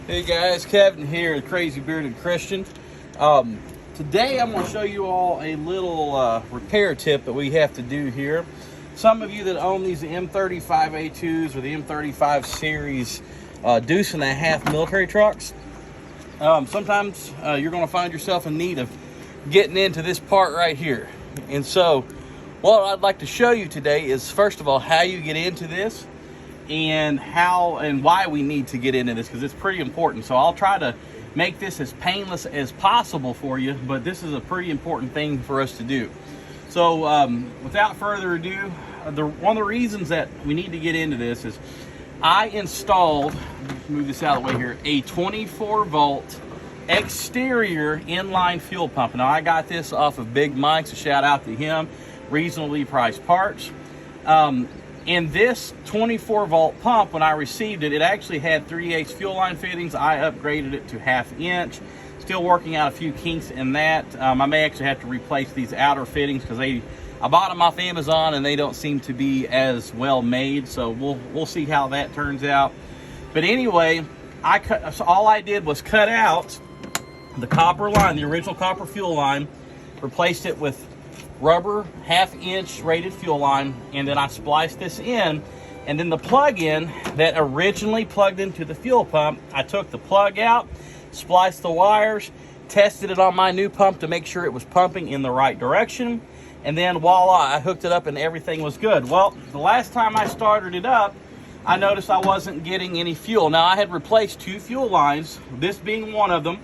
Hey guys, Kevin here, the Crazy Bearded Christian. Today I'm going to show you all a little repair tip that we have to do here. Some of you that own these M35a2s or the M35 series deuce and a half military trucks, sometimes you're going to find yourself in need of getting into this part right here. And so what I'd like to show you today is, first of all, how you get into this and how and why we need to get into this, because it's pretty important. So I'll try to make this as painless as possible for you, but this is a pretty important thing for us to do. So without further ado, one of the reasons that we need to get into this is I installed, move this out of the way here, a 24 volt exterior inline fuel pump. Now I got this off of Big Mike's, a shout out to him, reasonably priced parts. And this 24 volt pump, when I received it, it actually had 3/8 fuel line fittings. I upgraded it to 1/2 inch. Still working out a few kinks in that. I may actually have to replace these outer fittings because I bought them off Amazon and they don't seem to be as well made. So we'll see how that turns out. But anyway, so all I did was cut out the copper line, the original copper fuel line, replaced it with rubber 1/2 inch rated fuel line, and then I spliced this in, and then the plug-in that originally plugged into the fuel pump, I took the plug out, spliced the wires, tested it on my new pump to make sure it was pumping in the right direction, and then voila, I hooked it up and everything was good. Well, the last time I started it up, I noticed I wasn't getting any fuel. Now I had replaced 2 fuel lines, this being one of them,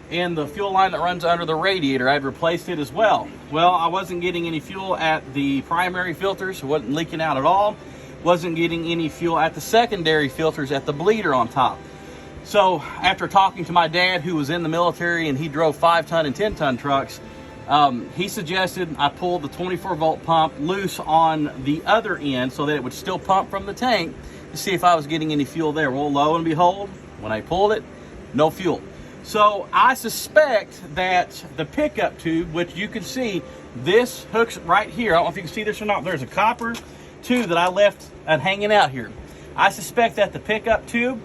and the fuel line that runs under the radiator, I'd replaced it as well. Well, I wasn't getting any fuel at the primary filters, it wasn't leaking out at all. Wasn't getting any fuel at the secondary filters at the bleeder on top. So after talking to my dad, who was in the military and he drove 5-ton and 10-ton trucks, he suggested I pull the 24 volt pump loose on the other end so that it would still pump from the tank to see if I was getting any fuel there. Well, lo and behold, when I pulled it, no fuel. So I suspect that the pickup tube, which you can see, this hooks right here. I don't know if you can see this or not. There's a copper tube that I left hanging out here. I suspect that the pickup tube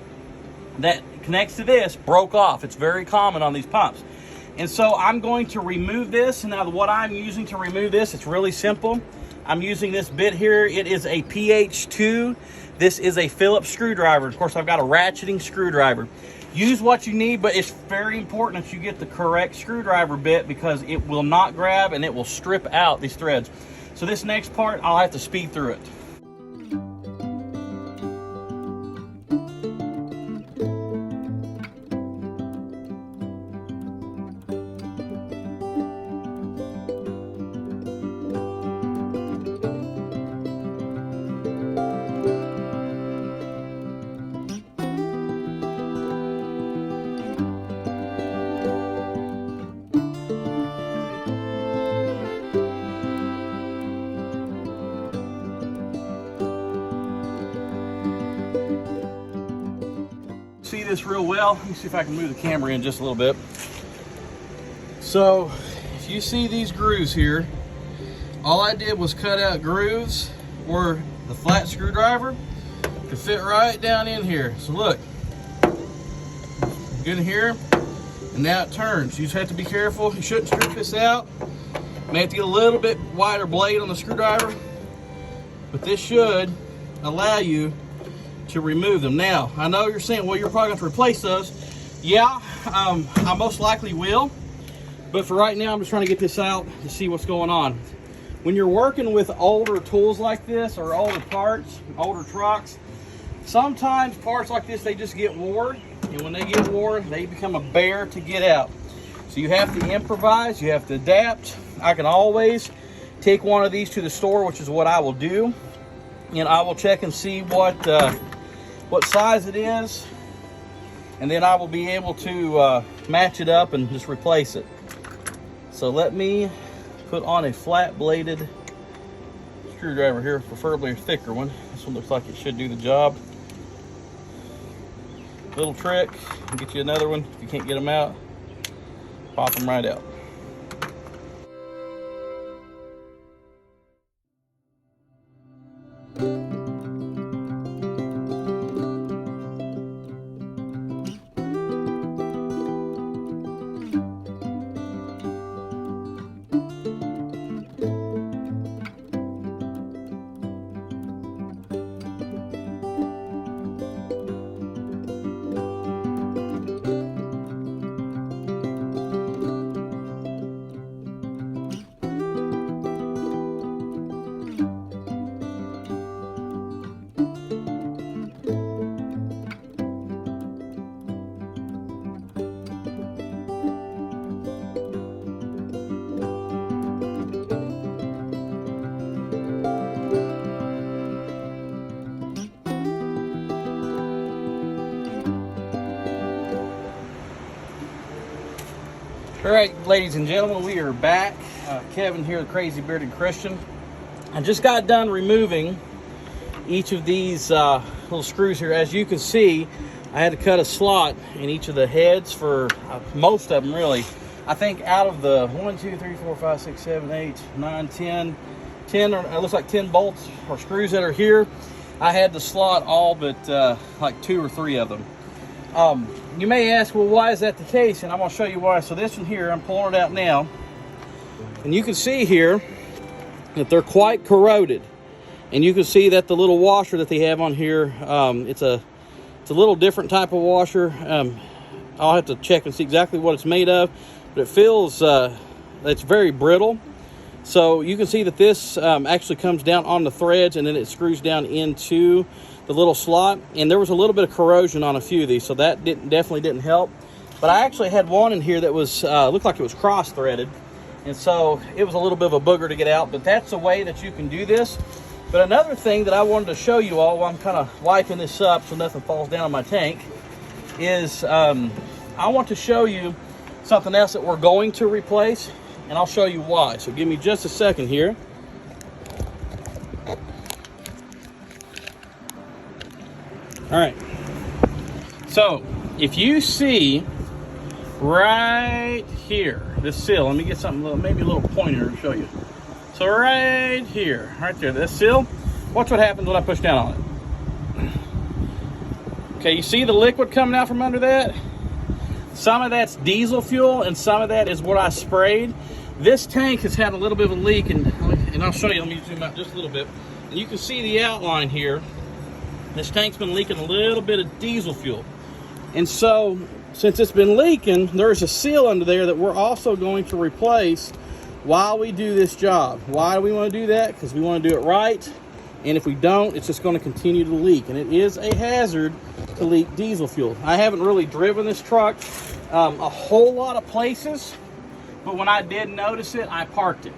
that connects to this broke off. It's very common on these pumps. And so I'm going to remove this. Now what I'm using to remove this, it's really simple. I'm using this bit here. It is a PH2. This is a Phillips screwdriver. Of course, I've got a ratcheting screwdriver. Use what you need, but it's very important that you get the correct screwdriver bit because it will not grab and it will strip out these threads. So this next part, I'll have to speed through it. See this real well. Let me see if I can move the camera in just a little bit. So if you see these grooves here, all I did was cut out grooves where the flat screwdriver could fit right down in here. So look, get in here, and now it turns. You just have to be careful. You shouldn't strip this out. You may have to get a little bit wider blade on the screwdriver, but this should allow you to remove them. Now, I know you're saying, well, you're probably going to replace those. Yeah, I most likely will. But for right now, I'm just trying to get this out to see what's going on. When you're working with older tools like this or older parts, older trucks, sometimes parts like this, they just get worn. And when they get worn, they become a bear to get out. So you have to improvise, you have to adapt. I can always take one of these to the store, which is what I will do. And I will check and see what size it is, and then I will be able to match it up and just replace it. So let me put on a flat bladed screwdriver here, preferably a thicker one. This one looks like it should do the job. Little trick, get you another one. If you can't get them out, pop them right out. All right, ladies and gentlemen, we are back. Kevin here, the Crazy Bearded Christian. I just got done removing each of these little screws here. As you can see, I had to cut a slot in each of the heads for most of them, really. I think out of the 1, 2, 3, 4, 5, 6, 7, 8, 9, 10, or it looks like 10 bolts or screws that are here, I had to slot all but like 2 or 3 of them. You may ask, well, why is that the case? And I'm going to show you why. So this one here, I'm pulling it out now. And you can see here that they're quite corroded. And you can see that the little washer that they have on here, it's a little different type of washer. I'll have to check and see exactly what it's made of. But it feels, it's very brittle. So you can see that this actually comes down on the threads and then it screws down into the little slot. And there was a little bit of corrosion on a few of these, so that definitely didn't help. But I actually had one in here that was looked like it was cross-threaded, and so it was a little bit of a booger to get out. But that's a way that you can do this. But another thing that I wanted to show you all while I'm kind of wiping this up so nothing falls down on my tank is I want to show you something else that we're going to replace, and I'll show you why. So give me just a second here. All right, so if you see right here, this seal, let me get something, maybe a little pointer to show you. So right here, right there, this seal, watch what happens when I push down on it. Okay, you see the liquid coming out from under that? Some of that's diesel fuel and some of that is what I sprayed. This tank has had a little bit of a leak, and I'll show you, let me zoom out just a little bit. And you can see the outline here. This tank's been leaking a little bit of diesel fuel. And so, since it's been leaking, there's a seal under there that we're also going to replace while we do this job. Why do we want to do that? Because we want to do it right. And if we don't, it's just going to continue to leak. And it is a hazard to leak diesel fuel. I haven't really driven this truck a whole lot of places, but when I did notice it, I parked it.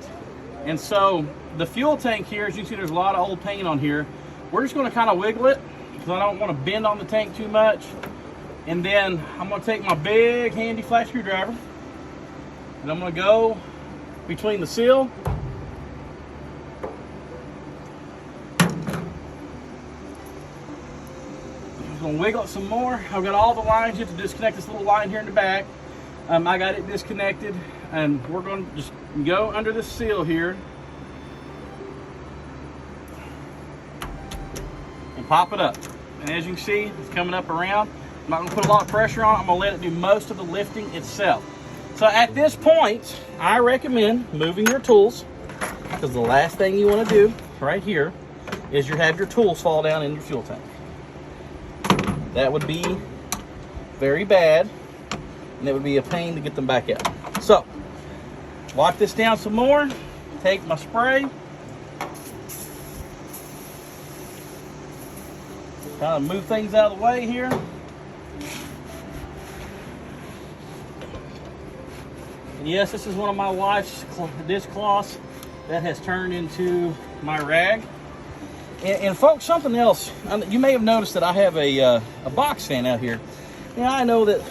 And so, the fuel tank here, as you can see, there's a lot of old paint on here. We're just going to kind of wiggle it because I don't want to bend on the tank too much. And then I'm going to take my big handy flat screwdriver and I'm going to go between the seal I'm going to wiggle it some more. I've got all the lines. You have to disconnect this little line here in the back. I got it disconnected, and we're going to just go under this seal here and pop it up. And as you can see, it's coming up around. I'm not going to put a lot of pressure on it. I'm going to let it do most of the lifting itself. So at this point, I recommend moving your tools, because the last thing you want to do right here is you have your tools fall down in your fuel tank. That would be very bad, and it would be a pain to get them back out. So, wipe this down some more, take my spray, kind of move things out of the way here. And yes, this is one of my wife's dishcloths that has turned into my rag. And folks, something else, you may have noticed that I have a box fan out here. Yeah, I know that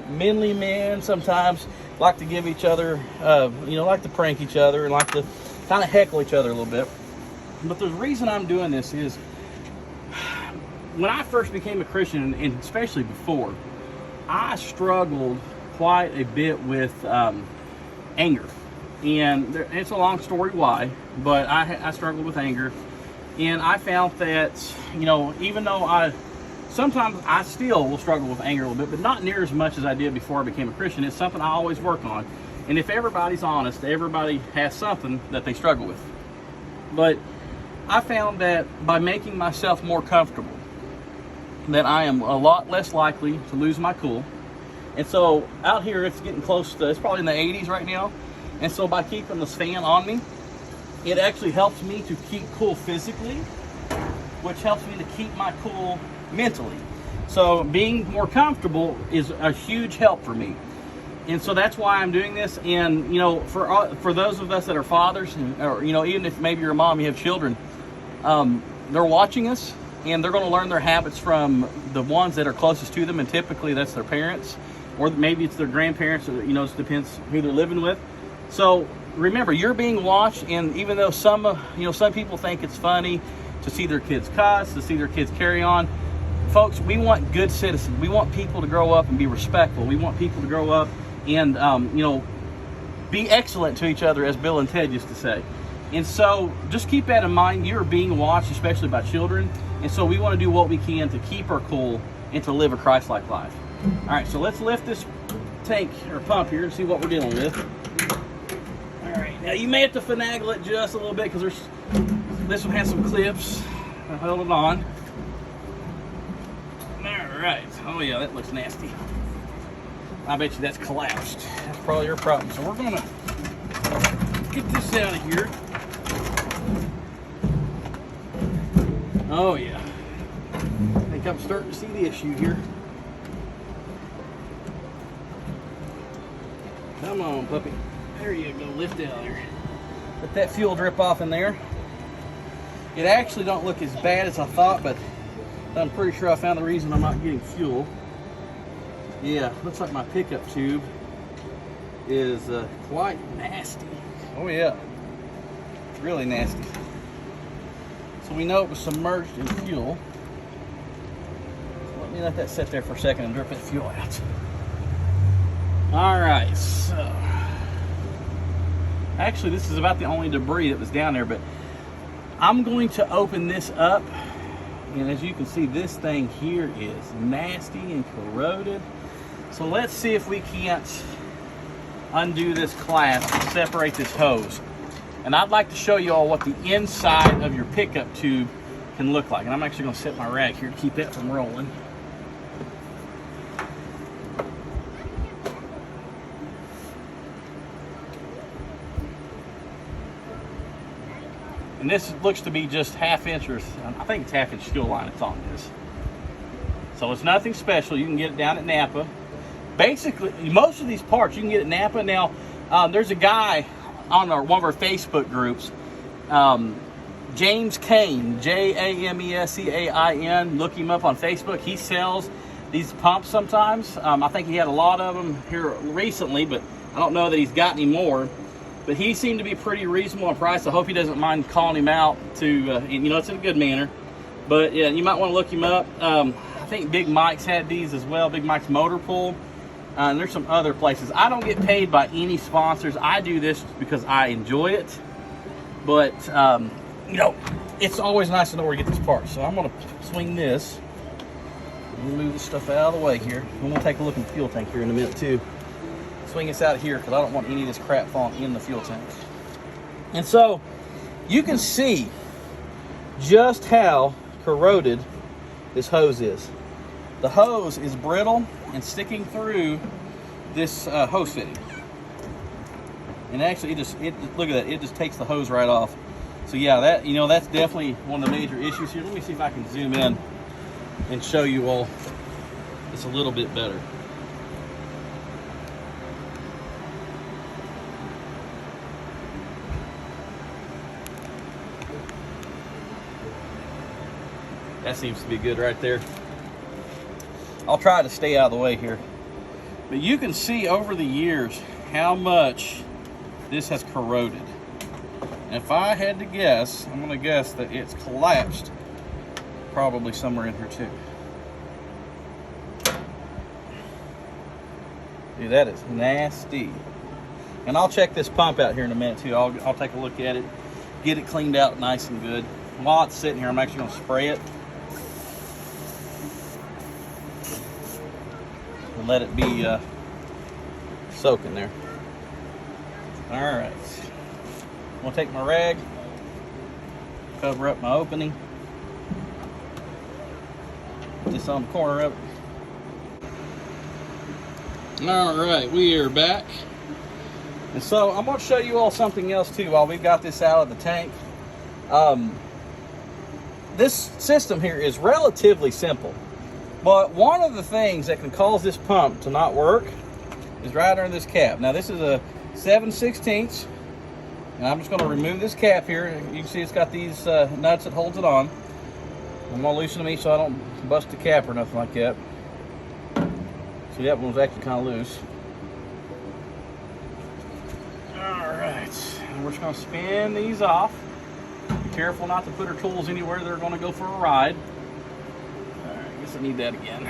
manly men sometimes like to give each other, like to prank each other and like to kind of heckle each other a little bit. But the reason I'm doing this is when I first became a Christian, and especially before, I struggled quite a bit with anger. And it's a long story why, but I struggled with anger. And I found that, even though sometimes I still will struggle with anger a little bit, but not near as much as I did before I became a Christian. It's something I always work on. And if everybody's honest, everybody has something that they struggle with. But I found that by making myself more comfortable, that I am a lot less likely to lose my cool. And so out here, it's getting close to, it's probably in the 80s right now. And so by keeping this fan on me, it actually helps me to keep cool physically, which helps me to keep my cool mentally. So being more comfortable is a huge help for me. And so that's why I'm doing this. And, for those of us that are fathers, or, even if maybe you're a mom, you have children, they're watching us and they're going to learn their habits from the ones that are closest to them. And typically that's their parents or maybe it's their grandparents, or, you know, it depends who they're living with. So remember, you're being watched, and even though some people think it's funny to see their kids cuss, to see their kids carry on, folks, we want good citizens. We want people to grow up and be respectful. We want people to grow up and be excellent to each other, as Bill and Ted used to say. And so just keep that in mind. You're being watched, especially by children, and so we want to do what we can to keep our cool and to live a Christ-like life. All right, so let's lift this tank or pump here and see what we're dealing with. All right, now you may have to finagle it just a little bit because this one has some clips. I held it on. All right. Oh yeah, that looks nasty. I bet you that's collapsed. That's probably your problem. So we're gonna get this out of here. Oh yeah. I think I'm starting to see the issue here. Come on, puppy. There you go. Lift it out there. Let that fuel drip off in there. It actually don't look as bad as I thought, but I'm pretty sure I found the reason I'm not getting fuel. Yeah, looks like my pickup tube is quite nasty. Oh yeah, really nasty. So we know it was submerged in fuel. So let me let that sit there for a second and drip that fuel out. All right, so actually this is about the only debris that was down there, but I'm going to open this up, and as you can see, this thing here is nasty and corroded. So let's see if we can't undo this clasp and separate this hose. And I'd like to show you all what the inside of your pickup tube can look like. And I'm actually going to set my rag here to keep it from rolling. And this looks to be just ½ inch, or I think it's ½ inch fuel line it's on this. So it's nothing special. You can get it down at Napa. Basically, most of these parts you can get at Napa. Now, there's a guy on one of our Facebook groups, James Cain, Jameseain. Look him up on Facebook. He sells these pumps sometimes. I think he had a lot of them here recently, but I don't know that he's got any more. But he seemed to be pretty reasonable in price. I hope he doesn't mind calling him out to, it's in a good manner. But yeah, you might want to look him up. I think Big Mike's had these as well, Big Mike's Motor Pool. And there's some other places. I don't get paid by any sponsors. I do this because I enjoy it. But, it's always nice to know where to get these parts. So I'm going to swing this. Move this stuff out of the way here. I'm going to take a look in the fuel tank here in a minute too. Swing this out of here because I don't want any of this crap falling in the fuel tank. And so you can see just how corroded this hose is. The hose is brittle and sticking through this hose fitting. And actually, look at that. It just takes the hose right off. So yeah, that's definitely one of the major issues here. Let me see if I can zoom in and show you all this a little bit better. That seems to be good right there. I'll try to stay out of the way here. But you can see over the years how much this has corroded. And if I had to guess, I'm going to guess that it's collapsed probably somewhere in here too. Dude, that is nasty. And I'll check this pump out here in a minute too. I'll take a look at it, get it cleaned out nice and good. While it's sitting here, I'm actually going to spray it and let it be soaking there. All right, I'm gonna take my rag, cover up my opening, put this on the corner of it. All right, we are back. And so I'm gonna show you all something else too while we've got this out of the tank. This system here is relatively simple, but one of the things that can cause this pump to not work is right under this cap. Now this is a 7/16, and I'm just going to remove this cap here. You can see it's got these nuts that holds it on. I'm going to loosen them so I don't bust the cap or nothing like that. So See, that one was actually kind of loose. Alright, and we're just going to spin these off. Be careful not to put our tools anywhere they're going to go for a ride. Alright, I guess I need that again.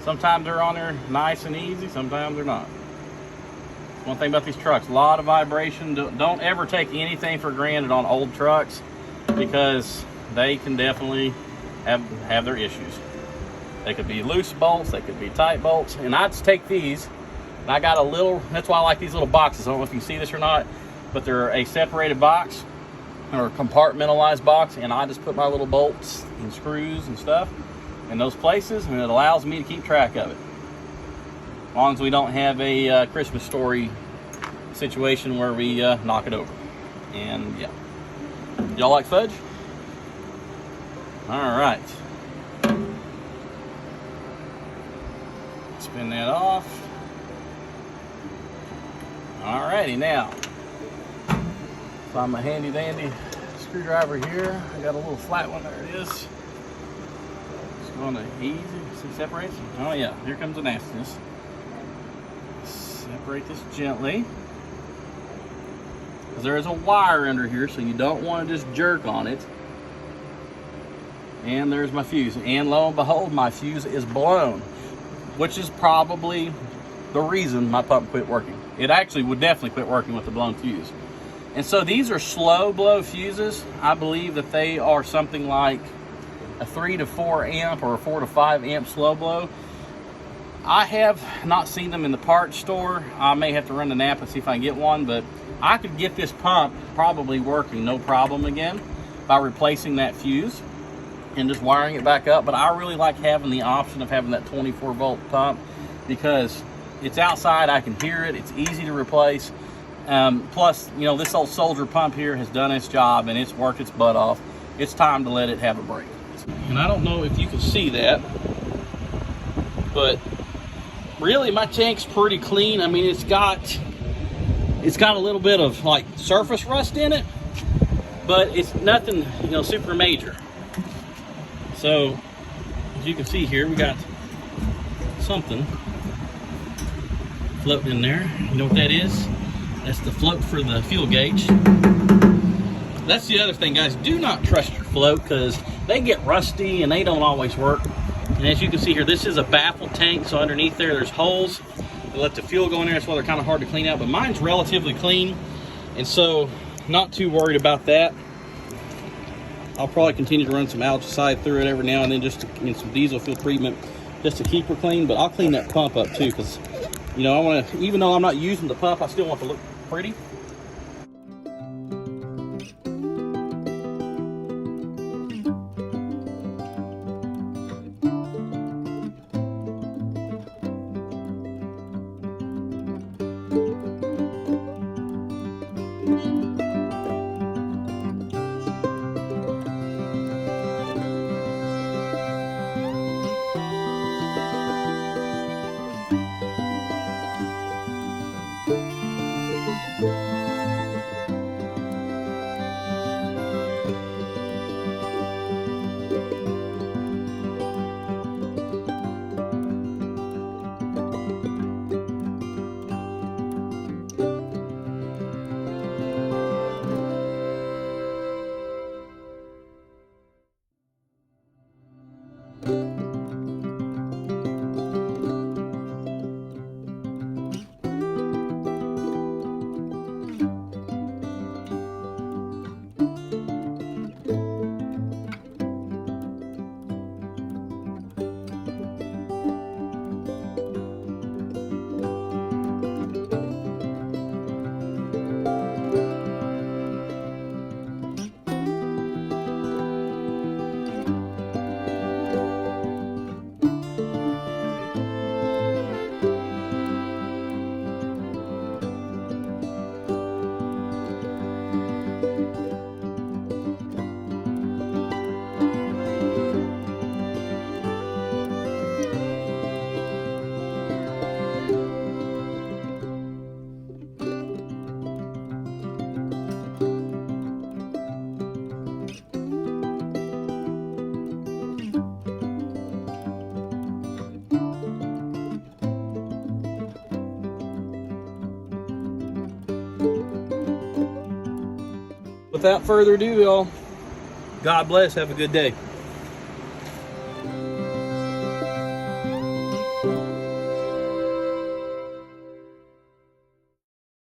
Sometimes they're on there nice and easy, sometimes they're not. One thing about these trucks, a lot of vibration. Don't ever take anything for granted on old trucks, because they can definitely have their issues. They could be loose bolts, they could be tight bolts, and I just take these, and I got a little, that's why I like these little boxes. I don't know if you can see this or not, but they're a separated box, or a compartmentalized box, and I just put my little bolts and screws and stuff in those places, and it allows me to keep track of it. As long as we don't have a Christmas Story situation where we knock it over. And yeah. Y'all like fudge? All right. Spin that off. Alrighty, now. Find my handy dandy screwdriver here. I got a little flat one, there it is. Just going to easy, see separation? Oh yeah, here comes the nastiness. Separate this gently. There is a wire under here, so you don't want to just jerk on it. And there's my fuse. And lo and behold, my fuse is blown, which is probably the reason my pump quit working. It actually would definitely quit working with the blown fuse. And so these are slow blow fuses. I believe that they are something like a 3 to 4 amp or a 4 to 5 amp slow blow. I have not seen them in the parts store. I may have to run the Napa and see if I can get one, but I could get this pump probably working no problem again by replacing that fuse and just wiring it back up. But I really like having the option of having that 24 volt pump, because it's outside, I can hear it, it's easy to replace. Plus, you know, this old soldier pump here has done its job and it's worked its butt off. It's time to let it have a break. And I don't know if you can see that, but really my tank's pretty clean. I mean, it's got a little bit of like surface rust in it, but it's nothing, you know, super major. So as you can see here, we got something floating in there. You know what that is? That's the float for the fuel gauge. That's the other thing, guys. Do not trust your float, because they get rusty and they don't always work. And as you can see here, this is a baffle tank, so underneath there's holes that let the fuel go in there. That's why they're kind of hard to clean out, but mine's relatively clean, and so not too worried about that. I'll probably continue to run some algicide through it every now and then, just to, and some diesel fuel treatment, just to keep her clean. But I'll clean that pump up too, because, you know, I want to, even though I'm not using the pump, I still want to look pretty. without further ado, y'all, God bless. Have a good day.